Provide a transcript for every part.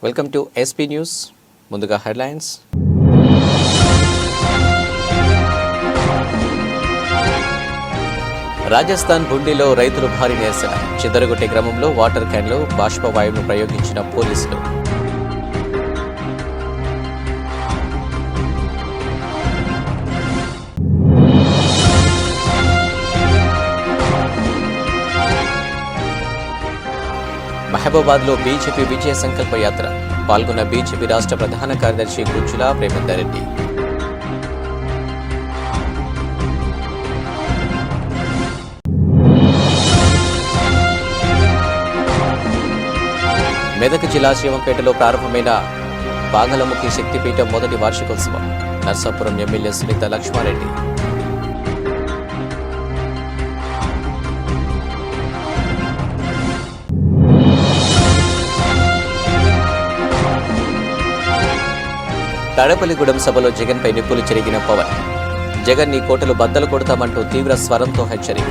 Welcome to SP news. ముందుగా headlines. Rajasthan బుండిలో రైతులు భారీ నిరసన. చిదరగొట్టే క్రమంలో వాటర్ క్యాన్లో బాష్పవాయువును ప్రయోగించిన పోలీసులు. మహబూబాద్లో బీజేపీ విజయ సంకల్ప యాత్ర. పాల్గొన్న బీజేపీ రాష్ట్ర ప్రధాన కార్యదర్శి గుజ్జుల ప్రేమేందర్ రెడ్డి. మెదక్ జిల్లా శివంపేటలో ప్రారంభమైన బాగలముఖి శక్తిపీఠం మొదటి వార్షికోత్సవం. నర్సాపురం ఎమ్మెల్యే సునీత లక్ష్మారెడ్డి. తాడేపల్లిగూడెం సభలో జగన్పై నిప్పులు చెరిగిన పవన్. జగన్ నీ కోటలు బద్దలు కొడతామంటూ తీవ్ర స్వరంతో హెచ్చరిక.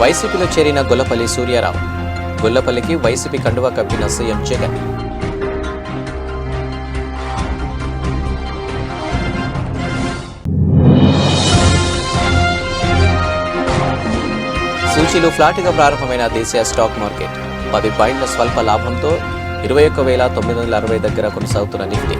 వైసీపీలో చేరిన గొల్లపల్లి సూర్యారావు. గొల్లపల్లికి వైసీపీ కండువా కప్పిన సీఎం జగన్. సూచీలు ఫ్లాట్గా ప్రారంభమైన దేశీయ స్టాక్ మార్కెట్. 10 పాయింట్ల స్వల్ప లాభంతో 21,960 దగ్గర కొనసాగుతున్న నిఫ్టీ.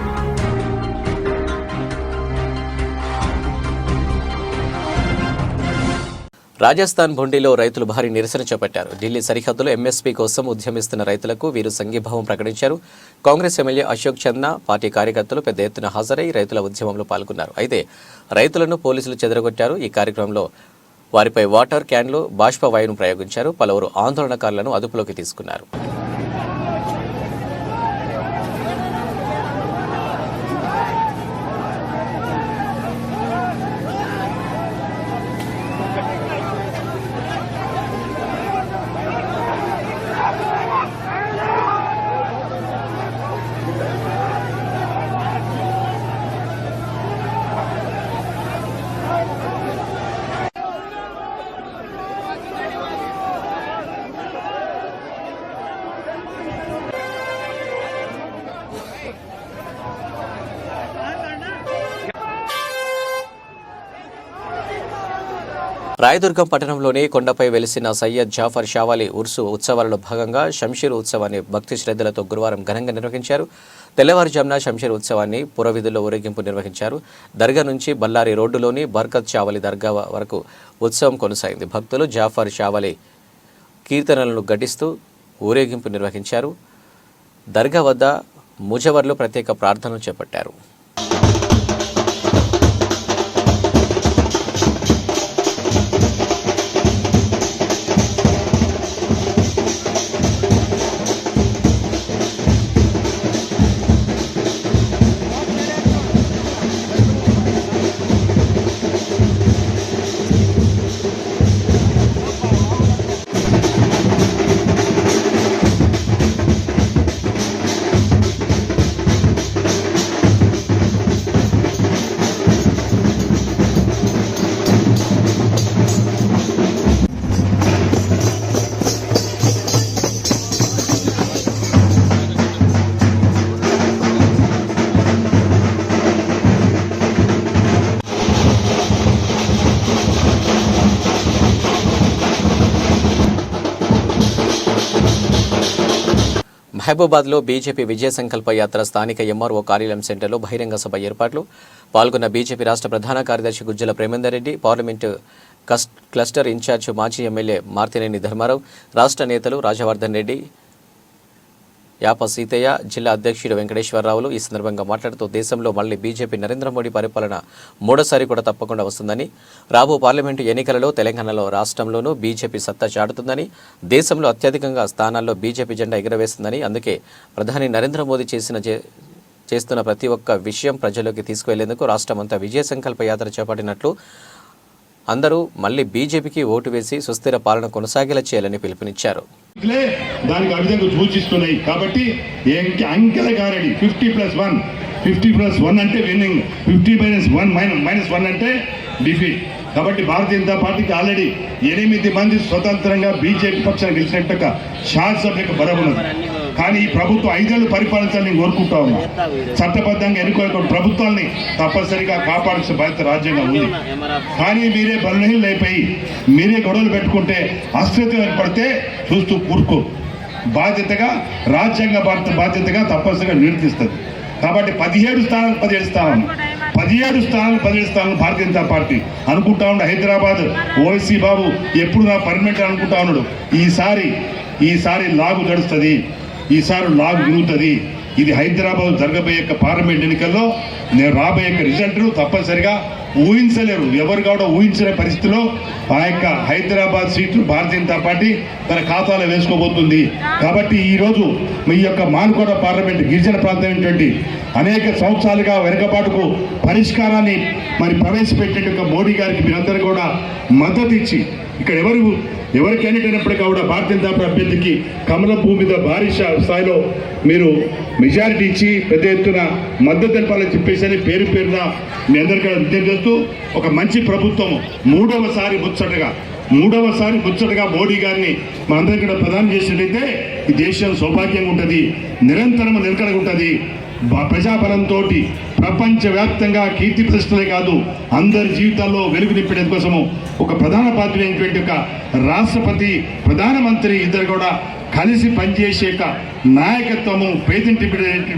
రాజస్థాన్ బుండిలో రైతులు భారీ నిరసన చేపట్టారు. ఢిల్లీ సరిహద్దులో ఎంఎస్పీ కోసం ఉద్యమిస్తున్న రైతులకు వీరు సంఘీభావం ప్రకటించారు. కాంగ్రెస్ ఎమ్మెల్యే అశోక్ చంద్నా పార్టీ కార్యకర్తలు పెద్ద ఎత్తున హాజరై రైతుల ఉద్యమంలో పాల్గొన్నారు. అయితే రైతులను పోలీసులు చెదరగొట్టారు. ఈ కార్యక్రమంలో వారిపై వాటర్ క్యాన్లో బాష్పవాయువును ప్రయోగించారు. పలువురు ఆందోళనకారులను అదుపులోకి తీసుకున్నారు. రాయదుర్గం పట్టణంలోని కొండపై వెలిసిన సయ్యద్ జాఫర్ షావాలి ఉర్సు ఉత్సవాలలో భాగంగా షంషీర్ ఉత్సవాన్ని భక్తి శ్రద్ధలతో గురువారం ఘనంగా నిర్వహించారు. తెల్లవారుజామున షంషీర్ ఉత్సవాన్ని పురవీధుల్లో ఊరేగింపు నిర్వహించారు. దర్గా నుంచి బల్లారి రోడ్డులోని బర్కత్ షావలి దర్గా వరకు ఉత్సవం కొనసాగింది. భక్తులు జాఫర్ షావలి కీర్తనలను ఘటిస్తూ ఊరేగింపు నిర్వహించారు. దర్గా వద్ద ముజవర్లు ప్రత్యేక ప్రార్థనలు చేపట్టారు. మహబూబాద్లో బీజేపీ విజయ సంకల్ప యాత్ర. స్థానిక ఎంఆర్ఓ కార్యాలయం సెంటర్లో బహిరంగ సభ ఏర్పాట్లు. పాల్గొన్న బీజేపీ రాష్ట్ర ప్రధాన కార్యదర్శి Gujjula Premender Reddy, parliament cluster incharge మాజీ ఎమ్మెల్యే మార్తినేని ధర్మారావు, రాష్ట్ర నేతలు రాజవర్ధన్ రెడ్డి, యాప సీతయ్య, జిల్లా అధ్యక్షుడు వెంకటేశ్వరరావులు ఈ సందర్భంగా మాట్లాడుతూ దేశంలో మళ్లీ బీజేపీ నరేంద్ర మోడీ పరిపాలన మూడోసారి కూడా తప్పకుండా వస్తుందని, రాబో పార్లమెంటు ఎన్నికలలో తెలంగాణలో రాష్ట్రంలోనూ బీజేపీ సత్తా చాటుతుందని, దేశంలో అత్యధికంగా స్థానాల్లో బీజేపీ జెండా ఎగురవేస్తుందని, అందుకే ప్రధాని నరేంద్ర మోదీ చేస్తున్న ప్రతి ఒక్క విషయం ప్రజల్లోకి తీసుకువెళ్లేందుకు రాష్ట్రమంతా విజయ సంకల్ప యాత్ర చేపట్టినట్లు, అందరూ మళ్లీ బీజేపీకి ఓటు వేసి సుస్థిర పాలన కొనసాగేలా చేయాలని పిలుపునిచ్చారు. దానికి అభివృద్ధి సూచిస్తున్నాయి కాబట్టి అంకెల గారడి 50+1 50+1 అంటే విన్నింగ్, 50-1 అంటే డిఫీట్. కాబట్టి భారతీయ జనతా పార్టీకి ఆల్రెడీ 8 మంది స్వతంత్రంగా బీజేపీ పక్షాన్ని గెలిచినట్టు శాసనసభ్యులకు బలమున్నది. కానీ ఈ ప్రభుత్వం 5 ఏళ్ళు పరిపాలించాలని కోరుకుంటా ఉన్నా. చట్టబద్ధంగా ఎన్నుకోని ప్రభుత్వాన్ని తప్పనిసరిగా కాపాడాల్సిన బాధ్యత రాజ్యాంగం ఉంది. కానీ మీరే బలహీనలు అయిపోయి మీరే గొడవలు పెట్టుకుంటే అస్థిరత ఏర్పడితే చూస్తూ కూరుకో. బాధ్యతగా రాజ్యాంగ బాధ్యతగా తప్పనిసరిగా నిర్వర్తిస్తుంది. కాబట్టి 17 స్థానాలు 17 స్థానాలు భారతీయ జనతా పార్టీ అనుకుంటా ఉండే. హైదరాబాద్ ఓవైసీ బాబు ఎప్పుడు నా పర్మనెంట్ అనుకుంటా ఉన్నాడు. ఈసారి లాగు గడుస్తుంది, ఈసారి లాగు విరుగుతుంది. ఇది హైదరాబాద్ జరగబోయే పార్లమెంట్ ఎన్నికల్లో నేను రాబోయే రిజల్ట్ తప్పనిసరిగా ఊహించలేరు. ఎవరు కూడా ఊహించలే పరిస్థితిలో ఆ యొక్క హైదరాబాద్ సీట్లు భారతీయ జనతా పార్టీ తన ఖాతాలో వేసుకోబోతుంది. కాబట్టి ఈరోజు మీ యొక్క మానుకోట పార్లమెంట్ గిరిజన ప్రాంతమైనటువంటి అనేక సంవత్సరాలుగా వెనుకబాటుకు పరిష్కారాన్ని ప్రవేశపెట్టిన మోడీ గారికి మీరందరూ కూడా మద్దతు ఇచ్చి ఇక్కడ ఎవరు క్యాండిడేట్ అయినప్పటికీ కూడా భారతీయ జనతా పార్టీ అభ్యర్థికి కమల భూమి మీద భారీ స్థాయిలో మీరు మెజారిటీ ఇచ్చి పెద్ద ఎత్తున మద్దతు తెలపాలని చెప్పేసి పేరున మీ అందరికీ విజ్ఞప్తి చేస్తూ ఒక మంచి ప్రభుత్వం మూడవసారి ముచ్చటగా మోడీ గారిని మనందరికీ కూడా ప్రదానం చేసినట్లయితే ఈ దేశం సౌభాగ్యంగా ఉంటుంది, నిరంతరం నిలకడగా ఉంటుంది. ప్రజాబలంతో ప్రపంచవ్యాప్తంగా కీర్తి ప్రతిష్టలే కాదు అందరి జీవితాల్లో వెలుగు నింపడం కోసము ఒక ప్రధాన పాత్ర అయినటువంటి ఒక రాష్ట్రపతి, ప్రధానమంత్రి ఇద్దరు కూడా కలిసి పనిచేసే నాయకత్వము పేదింటి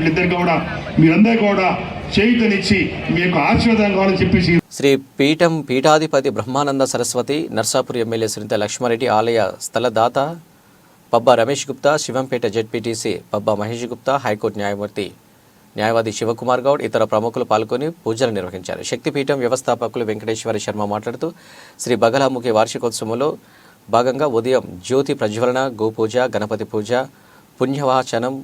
ఇద్దరు కూడా మీరందరూ కూడా చేయుతనిచ్చి మీ యొక్క ఆశీర్వాదం కావాలని చెప్పేసి శ్రీ పీఠాధిపతి బ్రహ్మానంద సరస్వతి నర్సాపూర్ ఎమ్మెల్యే శ్రీంత లక్ష్మారెడ్డి ఆలయ స్థలదాత పబ్బా రమేష్ గుప్తా, శివంపేట జెడ్పీటీసీ పబ్బా మహేష్ గుప్తా, హైకోర్టు న్యాయవాది శివకుమార్ గౌడ్ ఇతర ప్రముఖులు పాల్గొని పూజలు నిర్వహించారు. శక్తిపీఠం వ్యవస్థాపకులు వెంకటేశ్వర శర్మ మాట్లాడుతూ శ్రీ బగలాముఖి వార్షికోత్సవంలో భాగంగా ఉదయం జ్యోతి ప్రజ్వలన, గోపూజ, గణపతి పూజ, పుణ్యవాచనం,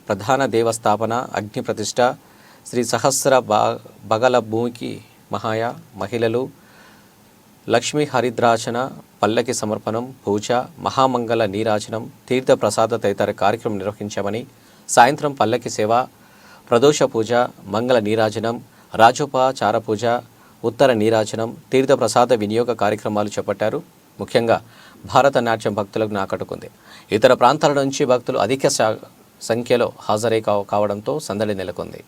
ప్రధాన దేవస్థాపన, అగ్ని ప్రతిష్ఠ, శ్రీ సహస్ర బగలభూమికి మహాయ మహిళలు లక్ష్మీ హరిద్రాచన, పల్లకి సమర్పణం, పూజ, మహామంగళ నీరాజనం, తీర్థ ప్రసాద తదితర కార్యక్రమం నిర్వహించామని, సాయంత్రం పల్లకి సేవ, ప్రదోష పూజ, మంగళ నీరాజనం, రాజోపచార పూజ, ఉత్తర నీరాజనం, తీర్థ ప్రసాద వినియోగ కార్యక్రమాలు చేపట్టారు. ముఖ్యంగా భారతనాట్యం భక్తులకు ఆకట్టుకుంది. ఇతర ప్రాంతాల నుంచి భక్తులు అధిక సంఖ్యలో హాజరై కావడంతో సందడి నెలకొంది.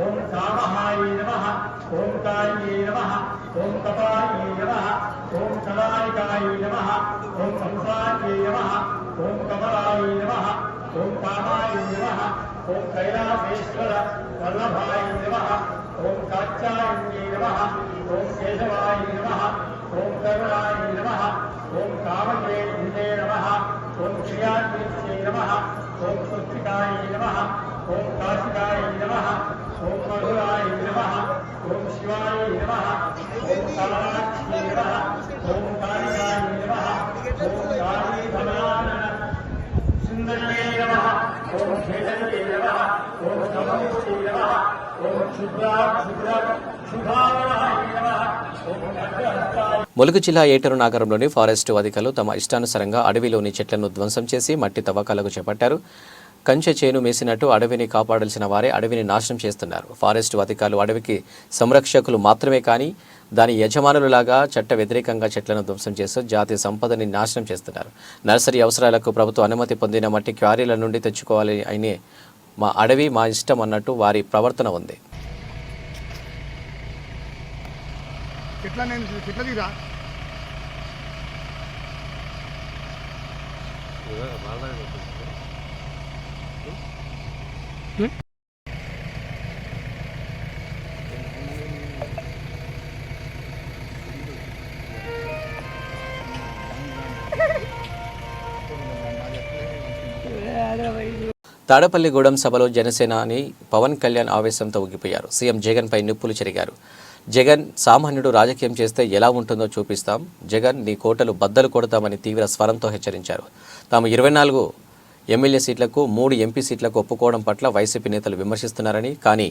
ఓం కామహాయ నమః, ఓం కాయే నమః, ఓం తపాయ నమః, ఓం కళాయికాయ నమః, ఓం సంసారే నమః, ఓం కమలాయ నమః, ఓం కామాయ నమః, ఓం కైలాసేశ్వర వల్లభాయ నమః, ఓం కాత్యాయనే నమః, ఓం కేశవాయ నమః, ఓం కరుణాయ నమః, ఓం కామకేతునే నమః, ఓం శ్రియాత్మనే నమః, ఓం పుత్రికాయ నమః, ఓం కాశికాయ నమః, ఓం మధురాయ నమః, ఓం శివాయ నమః, ఓం కాళాక్షి నమః, ఓం కాళికాయ నమః, ఓం కాళీధనాన సుందర్యే నమః, ఓం శేషకే నమః, ఓం సమముఖే నమః, ఓం శుభాయ నమః, ఓం అగ్రహస్తాయ. ములుగు జిల్లా ఏటూరు నగరంలోని ఫారెస్టు అధికారులు తమ ఇష్టానుసారంగా అడవిలోని చెట్లను ధ్వంసం చేసి మట్టి తవ్వకాలకు చేపట్టారు. కంచె చేను మేసినట్టు అడవిని కాపాడాల్సిన వారే అడవిని నాశనం చేస్తున్నారు. ఫారెస్టు అధికారులు అడవికి సంరక్షకులు మాత్రమే కానీ దాని యజమానులలాగా చట్ట వ్యతిరేకంగా చెట్లను ధ్వంసం చేస్తూ జాతి సంపదని నాశనం చేస్తున్నారు. నర్సరీ అవసరాలకు ప్రభుత్వ అనుమతి పొందిన మట్టి క్వారీల నుండి తెచ్చుకోవాలి అయినే మా అడవి మా ఇష్టం అన్నట్టు వారి ప్రవర్తన ఉంది. తాడపల్లిగూడెం సభలో జనసేనాని పవన్ కళ్యాణ్ ఆవేశంతో ఊగిపోయారు. సీఎం జగన్పై నిప్పులు చెరిగారు. జగన్ సామాన్యుడు రాజకీయం చేస్తే ఎలా ఉంటుందో చూపిస్తాం, జగన్ నీ కోటలు బద్దలు కొడతామని తీవ్ర స్వరంతో హెచ్చరించారు. తాము 24 ఎమ్మెల్యే సీట్లకు 3 ఎంపీ సీట్లకు ఒప్పుకోవడం పట్ల వైసీపీ నేతలు విమర్శిస్తున్నారని, కానీ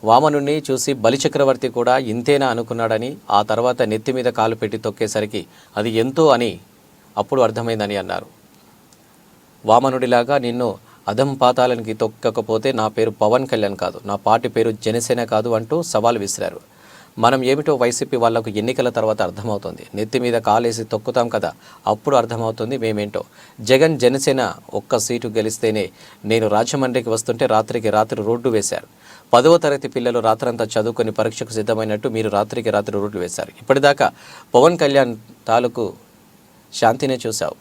వామనుణ్ణి చూసి బలిచక్రవర్తి కూడా ఇంతేనా అనుకున్నాడని, ఆ తర్వాత నెత్తి మీద కాలు పెట్టి తొక్కేసరికి అది ఎంతో అని అప్పుడు అర్థమైందని అన్నారు. వామనుడిలాగా నిన్ను అధం పాతాలనికి తొక్కకపోతే నా పేరు పవన్ కళ్యాణ్ కాదు, నా పార్టీ పేరు జనసేన కాదు అంటూ సవాల్ విసిరారు. మనం ఏమిటో వైసీపీ వాళ్లకు ఎన్నికల తర్వాత అర్థమవుతుంది. నెత్తి మీద కాలేసి తొక్కుతాం కదా, అప్పుడు అర్థమవుతుంది మేమేంటో. జగన్ జనసేన ఒక్క సీటు గెలిస్తేనే నేను రాజమండ్రికి వస్తుంటే రాత్రికి రాత్రి రోడ్డు వేశారు. 10వ తరగతి పిల్లలు రాత్రంతా చదువుకొని పరీక్షకు సిద్ధమైనట్టు మీరు రాత్రికి రాత్రి రోడ్లు వేశారు. ఇప్పటిదాకా పవన్ కళ్యాణ్ తాలూకు శాంతినే చూశావు,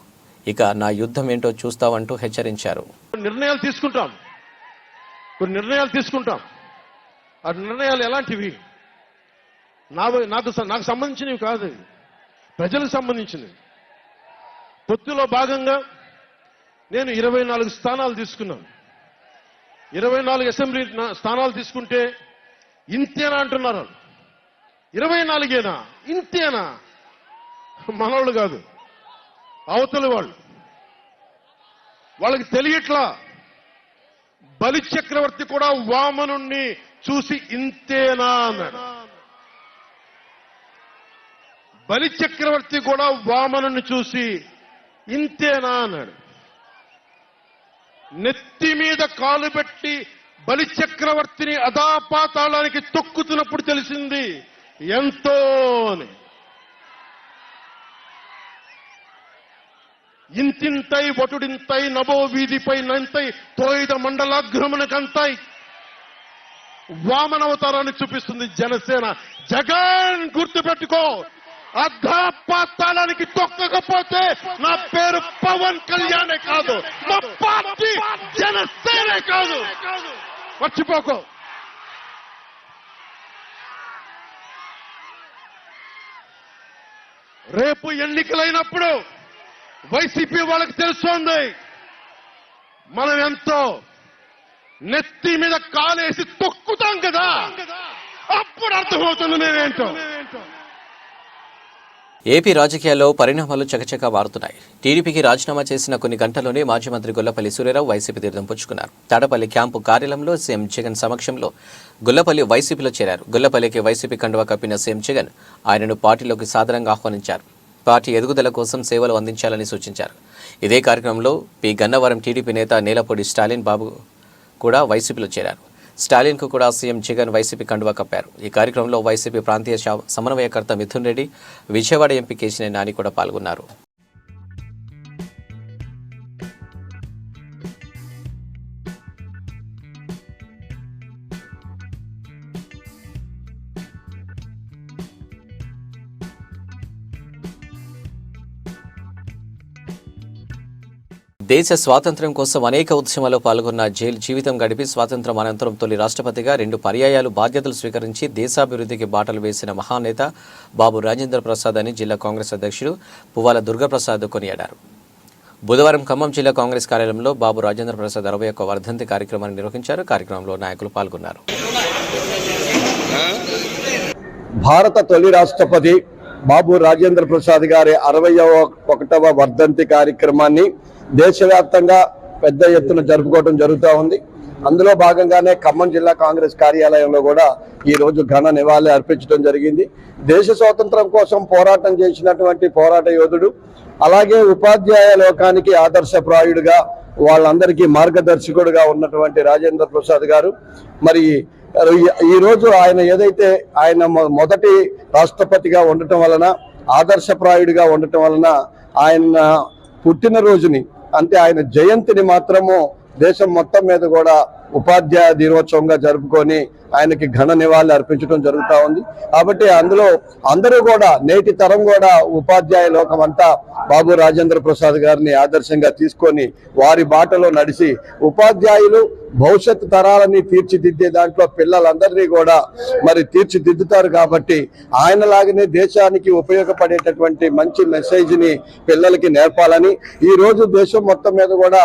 ఇక నా యుద్ధం ఏంటో చూస్తావంటూ హెచ్చరించారు. నిర్ణయాలు తీసుకుంటాం, కొన్ని నిర్ణయాలు తీసుకుంటాం. ఆ నిర్ణయాలు ఎలాంటివి? నాకు సంబంధించినవి కాదు, ప్రజలకు సంబంధించినవి. పొత్తులో భాగంగా నేను 24 స్థానాలు తీసుకున్నాను. 24 అసెంబ్లీ స్థానాలు తీసుకుంటే ఇంతేనా అంటున్నారు. 24ఏనా, ఇంతేనా? మనోళ్ళు కాదు, అవతలి వాళ్ళకి తెలియట్లా. బలి చక్రవర్తి కూడా వామనుణ్ణి చూసి ఇంతేనా అన్నాడు. బలి చక్రవర్తి కూడా వామనుణ్ణి చూసి ఇంతేనా అన్నాడు. నెత్తి మీద కాలు పెట్టి బలి చక్రవర్తిని అధాపాతాళానికి తొక్కుతున్నప్పుడు తెలిసింది ఎంతో అని. ఇంతింతై వటుడింతై నభో వీధిపై నంతై తోయిద మండలాగ్రమణకంతై వామనవతారాన్ని చూపిస్తుంది జనసేన. జగన్ గుర్తుపెట్టుకో, అధాపాతాళానికి తొక్కకపోతే నా పేరు పవన్ కళ్యాణే కాదు, మా పార్టీ జనసేనే కాదు, మర్చిపోకో. రేపు ఎన్నికలైనప్పుడు వైసీపీ వాళ్ళకి తెలుస్తోంది మనం ఎంతో. నెత్తి మీద కాలేసి తొక్కుతాం కదా, అప్పుడు అర్థమవుతుంది నేనేంటో. ఏపీ రాజకీయాల్లో పరిణామాలు చకచకా మారుతున్నాయి. టీడీపీకి రాజీనామా చేసిన కొన్ని గంటల్లోనే మాజీ మంత్రి గొల్లపల్లి సూర్యారావు వైసీపీ తీర్థం పుచ్చుకున్నారు. తాడపల్లి క్యాంపు కార్యాలయంలో సీఎం జగన్ సమక్షంలో గొల్లపల్లి వైసీపీలో చేరారు. గొల్లపల్లికి వైసీపీ కండువా కప్పిన సీఎం జగన్ ఆయనను పార్టీలోకి సాదరంగా ఆహ్వానించారు. పార్టీ ఎదుగుదల కోసం సేవలు అందించాలని సూచించారు. ఇదే కార్యక్రమంలో పి గన్నవరం టీడీపీ నేత నీలపూడి స్టాలిన్ బాబు కూడా వైసీపీలో చేరారు. స్టాలిన్కు కూడా సీఎం జగన్ వైసీపీ కండువా కప్పారు. ఈ కార్యక్రమంలో వైసీపీ ప్రాంతీయ సమన్వయకర్త మిథున్ రెడ్డి, విజయవాడ ఎంపీ కేశినేని నాని కూడా పాల్గొన్నారు. దేశ స్వాతంత్ర్యం కోసం అనేక ఉద్యమాల్లో పాల్గొన్న జైలు జీవితం గడిపి స్వాతంత్ర్యం అనంతరం తొలి రాష్ట్రపతిగా 2 పర్యాయాలు బాధ్యతలు స్వీకరించి దేశాభివృద్ధికి బాటలు వేసిన మహానేత బాబు రాజేంద్ర ప్రసాద్ అని జిల్లా కాంగ్రెస్ అధ్యక్షుడు పువ్వాల దుర్గాప్రసాద్ కొనియాడారు. బుధవారం ఖమ్మం జిల్లా కాంగ్రెస్ కార్యాలయంలో బాబు రాజేంద్ర ప్రసాద్ 61వ వర్ధంతి కార్యక్రమాన్ని నిర్వహించారు. కార్యక్రమంలో నాయకులు పాల్గొన్నారు. భారత తొలి రాష్ట్రపతి బాబు రాజేంద్ర ప్రసాద్ గారి 61వ వర్ధంతి కార్యక్రమాన్ని దేశవ్యాప్తంగా పెద్ద ఎత్తున జరుపుకోవడం జరుగుతూ ఉంది. అందులో భాగంగానే ఖమ్మం జిల్లా కాంగ్రెస్ కార్యాలయంలో కూడా ఈ రోజు ఘన నివాళి అర్పించడం జరిగింది. దేశ స్వాతంత్రం కోసం పోరాటం చేసినటువంటి పోరాట యోధుడు, అలాగే ఉపాధ్యాయ లోకానికి ఆదర్శప్రాయుడుగా వాళ్ళందరికీ మార్గదర్శకుడుగా ఉన్నటువంటి రాజేంద్ర ప్రసాద్ గారు మరి ఈ రోజు ఆయన ఏదైతే ఆయన మొదటి రాష్ట్రపతిగా ఉండటం వలన, ఆదర్శప్రాయుడిగా ఉండటం వలన ఆయన పుట్టినరోజుని అంటే ఆయన జయంతిని మాత్రము దేశం మొత్తం మీద కూడా ఉపాధ్యాయ దినోత్సవంగా జరుపుకొని ఆయనకి ఘన నివాళి అర్పించడం జరుగుతూ ఉంది. కాబట్టి అందులో అందరూ కూడా నేటి తరం కూడా ఉపాధ్యాయ లోకం అంతా బాబు రాజేంద్ర ప్రసాద్ గారిని ఆదర్శంగా తీసుకొని వారి బాటలో నడిచి ఉపాధ్యాయులు భవిష్యత్తు తరాలని తీర్చిదిద్దే దాంట్లో పిల్లలందరినీ కూడా మరి తీర్చిదిద్దుతారు. కాబట్టి ఆయనలాగానే దేశానికి ఉపయోగపడేటటువంటి మంచి మెసేజ్ని పిల్లలకి నేర్పాలని ఈ రోజు దేశం మొత్తం మీద కూడా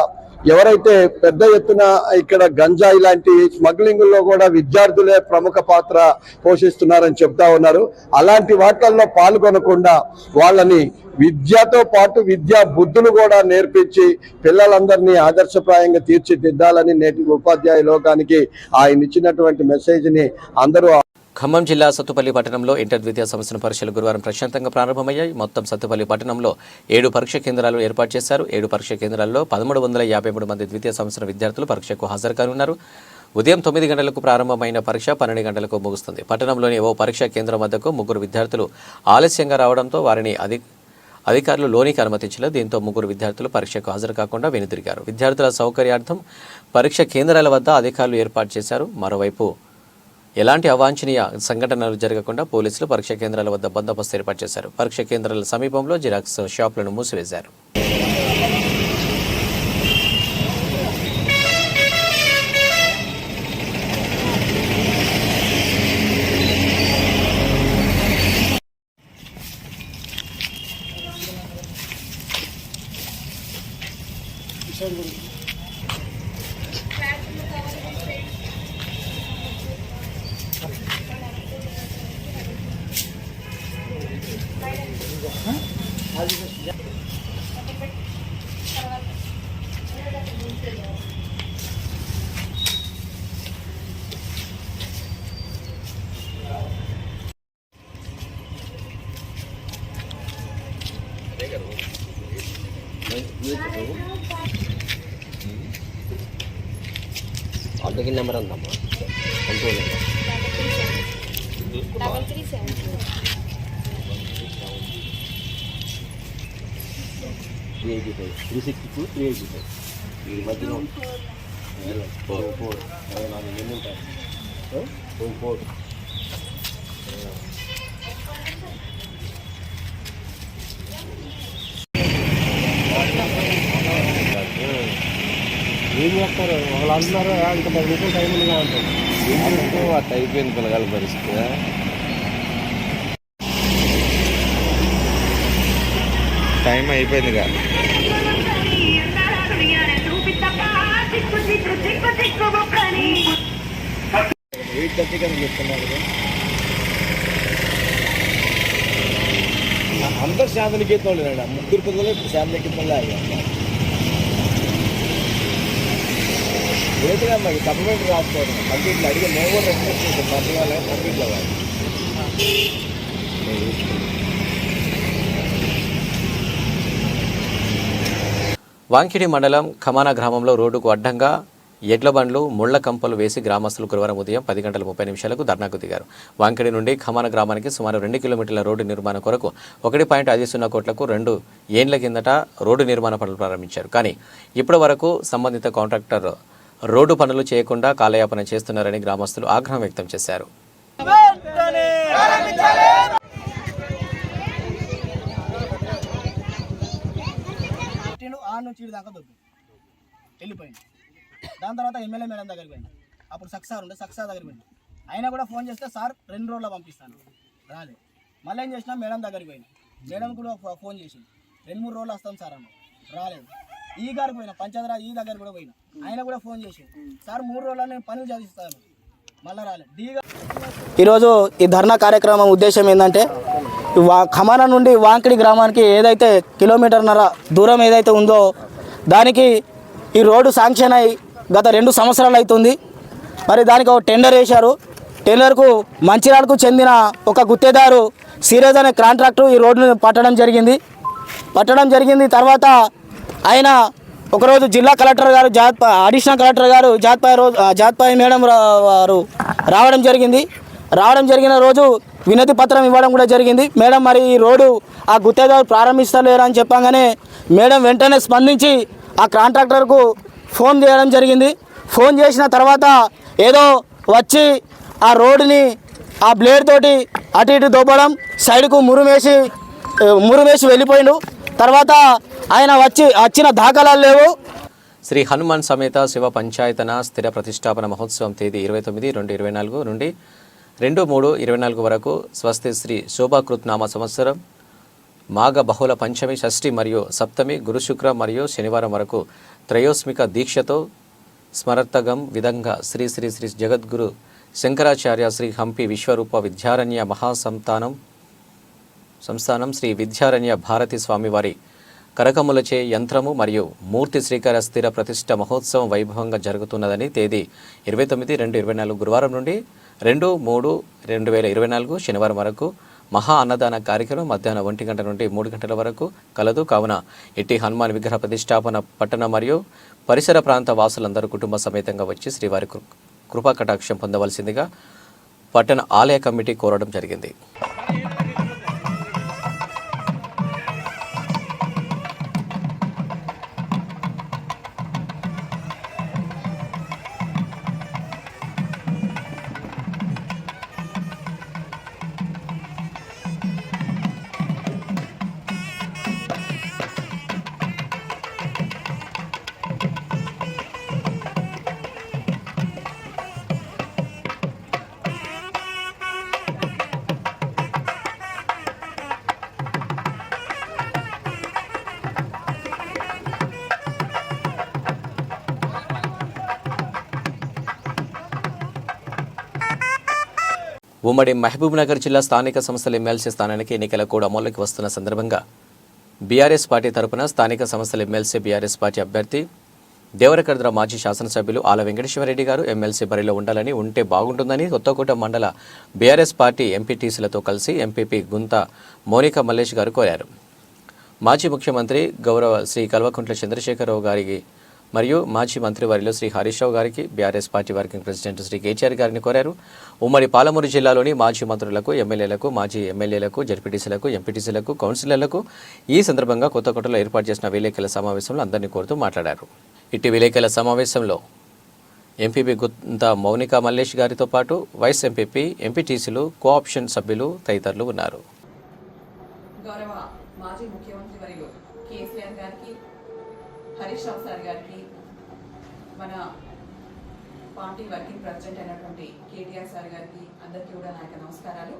ఎవరైతే పెద్ద ఎత్తున ఇక్కడ గంజాయి లాంటి స్మగ్లింగ్ లో కూడా విద్యార్థులే ప్రముఖ పాత్ర పోషిస్తున్నారని చెప్తా ఉన్నారు. అలాంటి వాటిల్లో పాల్గొనకుండా వాళ్ళని విద్యతో పాటు విద్యా బుద్ధులు కూడా నేర్పించి పిల్లలందరినీ ఆదర్శప్రాయంగా తీర్చిదిద్దాలని నేటి ఉపాధ్యాయ లోకానికి ఆయన ఇచ్చినటువంటి మెసేజ్ని అందరూ. ఖమ్మం జిల్లా సత్తుపల్లి పట్టణంలో ఇంటర్ ద్వితీయ సంవత్సర పరీక్షలు గురువారం ప్రశాంతంగా ప్రారంభమయ్యాయి. మొత్తం సత్తుపల్లి పట్టణంలో 7 పరీక్ష కేంద్రాలు ఏర్పాటు చేశారు. 7 పరీక్ష కేంద్రాల్లో 1353 మంది ద్వితీయ సంవత్సర విద్యార్థులు పరీక్షకు హాజరు కానున్నారు. ఉదయం 9 గంటలకు ప్రారంభమైన పరీక్ష 12 గంటలకు ముగుస్తుంది. పట్టణంలోని ఓ పరీక్షా కేంద్రం వద్దకు 3 విద్యార్థులు ఆలస్యంగా రావడంతో వారిని అధికారులు లోనికి అనుమతించలేదు. దీంతో 3 విద్యార్థులు పరీక్షకు హాజరు కాకుండా వెనుతిరిగారు. విద్యార్థుల సౌకర్యార్థం పరీక్ష కేంద్రాల వద్ద అధికారులు ఏర్పాటు చేశారు. మరోవైపు ఎలాంటి అవాంఛనీయ సంఘటనలు జరగకుండా పోలీసులు పరీక్ష కేంద్రాల వద్ద బందోబస్తు ఏర్పాటు చేశారు. పరీక్ష కేంద్రాల సమీపంలో జిరాక్స్ షాపులను మూసివేశారు. ఆటోకి నెంబర్ ఉందమ్మా, కంట్రోల్ నెంబర్ 385 362 385 ఈ మధ్యలో 4 ఎన్ని ఉంటాయి 4 ఏం చేస్తారు వాళ్ళు అంటున్నారు ఇంకా 10 నిమిషాలు టైం ఉందిగా అంటారు. అట్లా అయిపోయింది పిల్లగాల పరిస్థితి. టైం అయిపోయిందిగా. వెయిట్ ఖచ్చితంగా చెప్తున్నారు అందరు శాంతినికేతన్ వాళ్ళేనండి. 3 పిల్లలు ఇప్పుడు శాంతినికేతన్లో అయ్యారు. లేదుగా మాకు సప్లిమెంట్ రాసుకోవడం కంప్లీట్లు అడిగి మేము కూడా రెస్పెక్ట్ చేసాం. పర్సనల్ కంప్లీట్ అవ్వాలి. వాంకిడి మండలం ఖమానా గ్రామంలో రోడ్డుకు అడ్డంగా ఎడ్ల బండ్లు ముళ్ల కంపలు వేసి గ్రామస్తులు గురువారం ఉదయం 10 గంటల 30 నిమిషాలకు ధర్నాకు దిగారు. వాంకిడి నుండి ఖమానా గ్రామానికి సుమారు 2 కిలోమీటర్ల రోడ్డు నిర్మాణం కొరకు 1.50 కోట్లకు 2 ఏండ్ల కిందట రోడ్డు నిర్మాణ పనులు ప్రారంభించారు. కానీ ఇప్పటి వరకు సంబంధిత కాంట్రాక్టర్ రోడ్డు పనులు చేయకుండా కాలయాపన చేస్తున్నారని గ్రామస్తులు ఆగ్రహం వ్యక్తం చేశారు. దాని తర్వాత ఎమ్మెల్యే మేడం దగ్గరికి పోయింది. అప్పుడు సక్సార్ ఉండే సక్సార్ దగ్గరికి పోయింది. అయినా కూడా ఫోన్ చేస్తే సార్ 2 రోజుల్లో పంపిస్తాను రాలేదు. మళ్ళీ ఏం చేసినా మేడం దగ్గరికి పోయింది. మేడం కూడా ఫోన్ చేసింది 2-3 రోజులు వస్తాం సార్ అన్న రాలేదు. ఈ గారికి పోయినా పంచాయతీరాజ్ ఈ దగ్గర కూడా పోయినా ఆయన కూడా ఫోన్ చేసి సార్ 3 రోజుల్లో నేను పనులు చేస్తాను మళ్ళీ రాలేదు. ఈరోజు ఈ ధర్నా కార్యక్రమం ఉద్దేశం ఏంటంటే ఖమానా నుండి వాంకిడి గ్రామానికి ఏదైతే 1.5 కిలోమీటర్ల దూరం ఏదైతే ఉందో దానికి ఈ రోడ్డు శాంక్షన్ అయి గత 2 సంవత్సరాలు అవుతుంది. మరి దానికి ఒక టెండర్ వేశారు. టెండర్కు మంచిర్యాలకు చెందిన ఒక గుత్తేదారు సిరేజ్ అనే కాంట్రాక్టు ఈ రోడ్డును పట్టడం జరిగింది. తర్వాత ఆయన ఒకరోజు జిల్లా కలెక్టర్ గారు అడిషనల్ కలెక్టర్ గారు జాత్పాయ్ మేడం వారు రావడం జరిగిన రోజు వినతి పత్రం ఇవ్వడం కూడా జరిగింది. మేడం మరి ఈ రోడ్డు ఆ గుత్తేదారు ప్రారంభిస్తలేరు అని చెప్పగానే మేడం వెంటనే స్పందించి ఆ కాంట్రాక్టర్కు ఫోన్ చేయడం జరిగింది. ఫోన్ చేసిన తర్వాత ఏదో వచ్చి ఆ రోడ్డుని ఆ బ్లేడ్ తోటి అటు ఇటు దొబ్బడం సైడ్కు మురుమేసి వెళ్ళిపోయిండు. తర్వాత ఆయన వచ్చిన దాఖలాలు లేవు. శ్రీ హనుమాన్ సమేత శివ పంచాయతన స్థిర ప్రతిష్టాపన మహోత్సవం తేదీ 29/2/24 నుండి 2/3/24 వరకు స్వస్తి శ్రీ శోభాకృత్ నామ సంవత్సరం మాఘ బహుళ పంచమి, షష్ఠి మరియు సప్తమి, గురు శుక్ర మరియు శనివారం వరకు త్రయోస్మిక దీక్షతో స్మరతగం విధంగా శ్రీ శ్రీ శ్రీ జగద్గురు శంకరాచార్య శ్రీ హంపి విశ్వరూప విద్యారణ్య మహాసంతానం సంస్థానం శ్రీ విద్యారణ్య భారతి స్వామివారి కరకములచే యంత్రము మరియు మూర్తి శ్రీకర స్థిర ప్రతిష్ఠ మహోత్సవం వైభవంగా జరుగుతున్నదని తేదీ 29/2/24 గురువారం నుండి 2/3/2024 శనివారం వరకు మహా అన్నదాన కార్యక్రమం మధ్యాహ్నం 1 గంట నుండి 3 గంటల వరకు కలదు. కావున ఇట్టి హనుమాన్ విగ్రహ ప్రతిష్టాపన పట్టణ మరియు పరిసర ప్రాంత వాసులందరూ కుటుంబ సమేతంగా వచ్చి శ్రీవారి కృపా కటాక్షం పొందవలసిందిగా పట్టణ ఆలయ కమిటీ కోరడం జరిగింది. ఉమ్మడి మహబూబ్నగర్ జిల్లా స్థానిక సంస్థల ఎమ్మెల్సీ స్థానానికి ఎన్నికల కోడ్ అమల్లోకి వస్తున్న సందర్భంగా బీఆర్ఎస్ పార్టీ తరపున స్థానిక సంస్థల ఎమ్మెల్సీ బీఆర్ఎస్ పార్టీ అభ్యర్థి దేవరకద్ర మాజీ శాసనసభ్యులు ఆల వెంకటేశ్వరరెడ్డి గారు ఎమ్మెల్సీ బరిలో ఉండాలని, ఉంటే బాగుంటుందని కొత్తకోట మండల బీఆర్ఎస్ పార్టీ ఎంపీటీసీలతో కలిసి ఎంపీపీ గుంత మోనికా మల్లేష్ గారు కోరారు. మాజీ ముఖ్యమంత్రి గౌరవ శ్రీ కల్వకుంట్ల చంద్రశేఖరరావు గారికి మరియు మాజీ మంత్రివర్యులు శ్రీ హరీష్ రావు గారికి, BRS party working president Shri KTR గారిని కోరారు. ఉమ్మడి పాలమూరు జిల్లాలోని మాజీ మంత్రులకు, ఎమ్మెల్యేలకు, మాజీ ఎమ్మెల్యేలకు, జడ్పీటీసీలకు, ఎంపీటీసీలకు, కౌన్సిలర్లకు ఈ సందర్భంగా కొత్తకోటలో ఏర్పాటు చేసిన విలేకరుల సమావేశంలో అందరినీ కోరుతూ మాట్లాడారు. ఇట్టి విలేకరుల సమావేశంలో ఎంపీపీ గుంత మౌనికా మల్లేష్ గారితో పాటు వైస్ ఎంపీపీ, ఎంపీటీసీలు, కోఆప్షన్ సభ్యులు తదితరులు ఉన్నారు. గౌరవ మాజీ ముఖ్యమంత్రి వర్యులు కేసీఆర్ గారికి, హరీష్ రావు సార్ గారికి, మన పార్టీ వర్కింగ్ ప్రెసిడెంట్ అయినటువంటి కేటీఆర్ సార్ గారికి అందరికీ కూడా నా యొక్క నమస్కారాలు.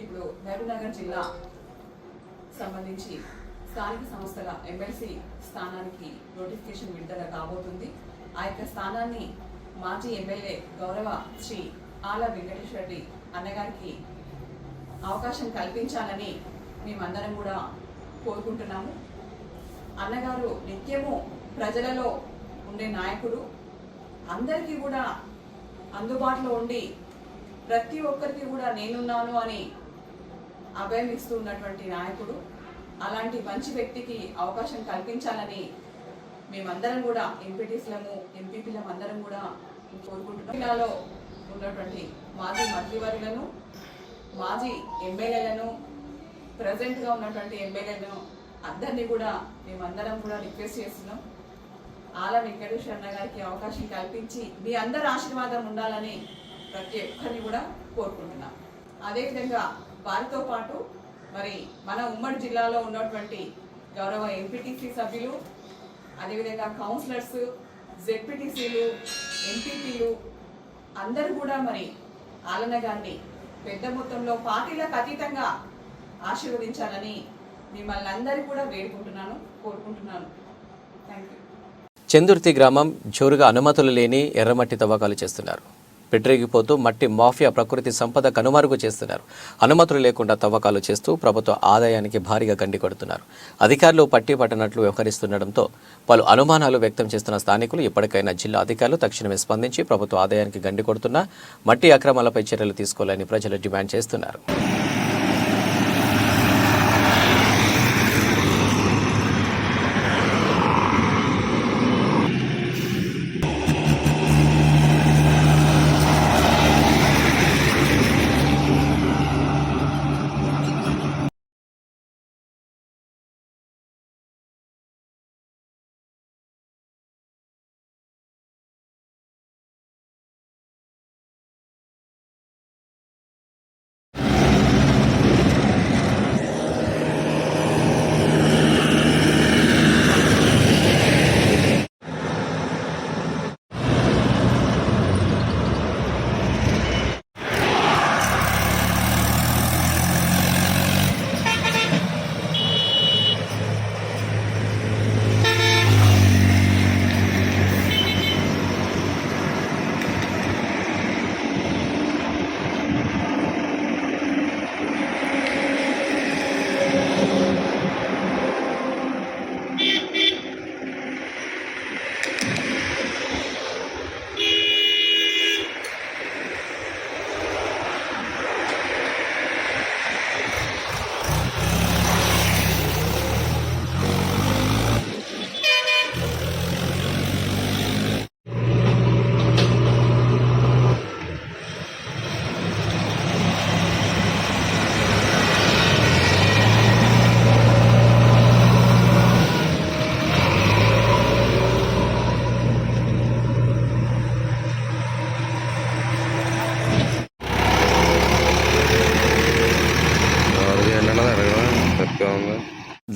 ఇప్పుడు మహబూబ్నగర్ జిల్లా సంబంధించి స్థానిక సంస్థల ఎమ్మెల్సీ స్థానానికి నోటిఫికేషన్ విడుదల కాబోతుంది. ఆ యొక్క స్థానాన్ని మాజీ ఎమ్మెల్యే గౌరవ శ్రీ ఆల వెంకటేశ్వరరెడ్డి అన్నగారికి అవకాశం కల్పించాలని మేమందరం కూడా కోరుకుంటున్నాము. అన్నగారు నిత్యము ప్రజలలో ఉండే నాయకుడు, అందరికీ కూడా అందుబాటులో ఉండి ప్రతి ఒక్కరికి కూడా నేనున్నాను అని అభయం ఇస్తూ ఉన్నటువంటి నాయకుడు. అలాంటి మంచి వ్యక్తికి అవకాశం కల్పించాలని మేమందరం కూడా ఎంపీటీసీలము, ఎంపీపీలం అందరం కూడా కోరుకుంటున్నాం. జిల్లాలో ఉన్నటువంటి మాజీ మంత్రివర్యులను, మాజీ ఎమ్మెల్యేలను, ప్రజెంట్గా ఉన్నటువంటి ఎమ్మెల్యేలను అందరినీ కూడా మేమందరం కూడా రిక్వెస్ట్ చేస్తున్నాం. ఆల వెంకటేశ్వర అన్న గారికి అవకాశం కల్పించి మీ అందరి ఆశీర్వాదం ఉండాలని ప్రతి ఒక్కరిని కూడా కోరుకుంటున్నాం. అదేవిధంగా వారితో పాటు మరి మన ఉమ్మడి జిల్లాలో ఉన్నటువంటి గౌరవ ఎంపీటీసీ సభ్యులు, అదేవిధంగా కౌన్సిలర్స్, జెడ్పీటీసీలు, ఎంపీపీలు అందరూ కూడా మరి ఆలన్న గారిని పెద్ద మొత్తంలో పార్టీలకు అతీతంగా ఆశీర్వదించాలని మిమ్మల్ని అందరూ కూడా వేడుకుంటున్నాను, కోరుకుంటున్నాను. Thank you. చందుర్తి గ్రామం జోరుగా అనుమతులు లేని ఎర్రమట్టి తవ్వకాలు చేస్తున్నారు. పెట్రేగిపోతూ మట్టి మాఫియా ప్రకృతి సంపద కనుమరుగు చేస్తున్నారు. అనుమతులు లేకుండా తవ్వకాలు చేస్తూ ప్రభుత్వ ఆదాయానికి భారీగా గండి కొడుతున్నారు. అధికారులు పట్టి పట్టనట్లు వ్యవహరిస్తుండటంతో పలు అనుమానాలు వ్యక్తం చేస్తున్న స్థానికులు ఇప్పటికైనా జిల్లా అధికారులు తక్షణమే స్పందించి ప్రభుత్వ ఆదాయానికి గండి కొడుతున్న మట్టి అక్రమాలపై చర్యలు తీసుకోవాలని ప్రజలు డిమాండ్ చేస్తున్నారు.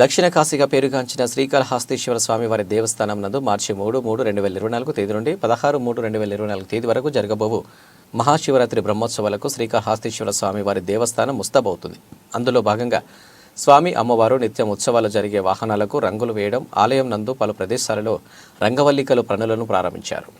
దక్షిణ కాశీగా పేరుగాంచిన శ్రీకాళహస్తీశ్వర స్వామి వారి దేవస్థానం నందు మార్చి 3/3/2024 తేదీ నుండి 16/3/2024 తేదీ వరకు జరగబోవు మహాశివరాత్రి బ్రహ్మోత్సవాలకు శ్రీకాళహస్తీశ్వర స్వామి వారి దేవస్థానం ముస్తాబవుతుంది. అందులో భాగంగా స్వామి అమ్మవారు నిత్యం ఉత్సవాలు జరిగే వాహనాలకు రంగులు వేయడం, ఆలయం నందు పలు ప్రదేశాలలో రంగవల్లికలు పనులను ప్రారంభించారు.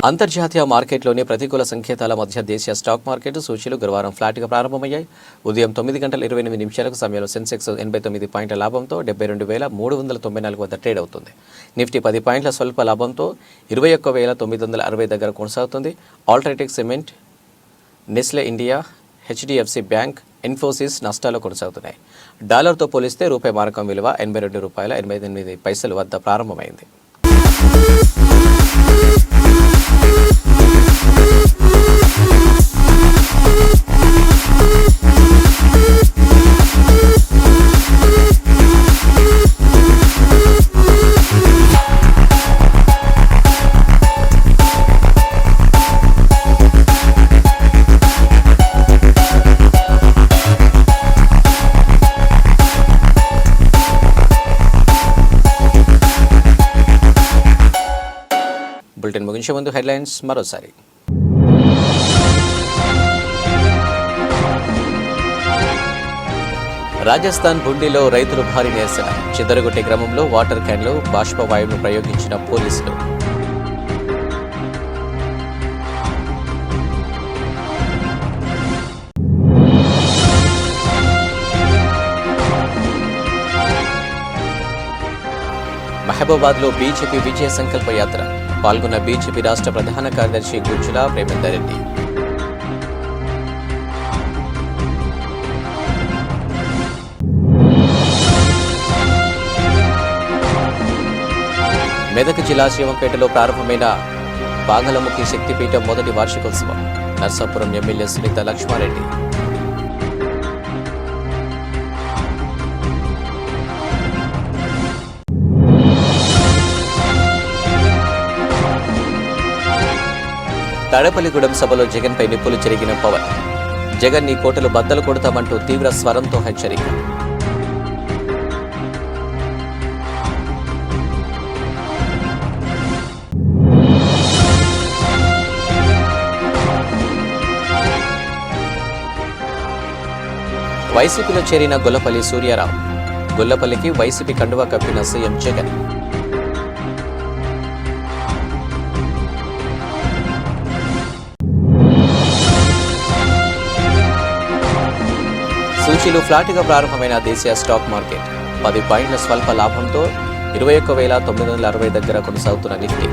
అంతర్జాతీయ మార్కెట్లోని ప్రతికూల సంకేతాల మధ్య దేశీయ స్టాక్ మార్కెట్ సూచీలు గురువారం ఫ్లాట్గా ప్రారంభమయ్యాయి. ఉదయం 9:28 సమయంలో సెన్సెక్స్ 89 పాయింట్ల లాభంతో 72,394 వద్ద ట్రేడ్ అవుతుంది. నిఫ్టీ 10 పాయింట్ల స్వల్ప లాభంతో 21,960 దగ్గర కొనసాగుతుంది. UltraTech cement, Nestle India, HDFC bank, Infosys నష్టాలు కొనసాగుతున్నాయి. డాలర్తో పోలిస్తే రూపాయి మారకం విలువ ₹82.88 వద్ద ప్రారంభమైంది. బులెటిన్ ముగించే ముందు హెడ్లైన్స్ మరోసారి. రాజస్థాన్ బుండిలో రైతులు భారీ నిరసన. చిదరగొట్టే క్రమంలో వాటర్ క్యాన్లో బాష్పవాయువును ప్రయోగించిన పోలీసులు. మహబూబాద్లో బీజేపీ విజయ సంకల్ప యాత్ర. పాల్గొన్న బీజేపీ రాష్ట్ర ప్రధాన కార్యదర్శి గుజ్జల ప్రేమేందర్ రెడ్డి. మెదక్ జిల్లా శివంపేటలో ప్రారంభమైన బాగలముఖి శక్తిపీఠం మొదటి వార్షికోత్సవం. నర్సాపురం ఎమ్మెల్యే సునీత లక్ష్మారెడ్డి. తాడేపల్లిగూడెం సభలో జగన్పై నిప్పులు చెరిగిన పవన్. జగన్ నీ కోటలు బద్దలు కొడతామంటూ తీవ్ర స్వరంతో హెచ్చరిక. వైసీపీలో చేరిన గొల్లపల్లి సూర్యారావు. గొల్లపల్లికి వైసీపీ కండువా కప్పిన సీఎం జగన్. సూచీలు ఫ్లాట్గా ప్రారంభమైన దేశీయ స్టాక్ మార్కెట్. 10 పాయింట్ల స్వల్ప లాభంతో 21,960 దగ్గర కొనసాగుతున్న నిఫ్టీ.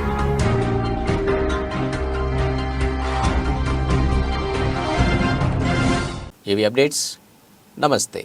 ఇవి అప్డేట్స్. నమస్తే.